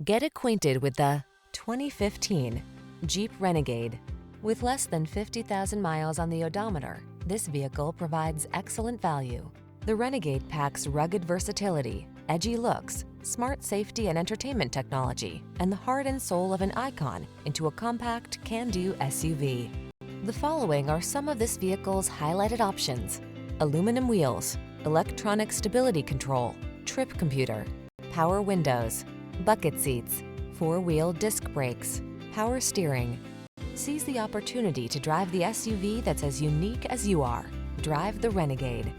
Get acquainted with the 2015 Jeep Renegade. With less than 50,000 miles on the odometer, this vehicle provides excellent value. The Renegade packs rugged versatility, edgy looks, smart safety and entertainment technology, and the heart and soul of an icon into a compact, can-do SUV. The following are some of this vehicle's highlighted options: aluminum wheels, electronic stability control, trip computer, power windows, bucket seats, four-wheel disc brakes, power steering. Seize the opportunity to drive the SUV that's as unique as you are. Drive the Renegade.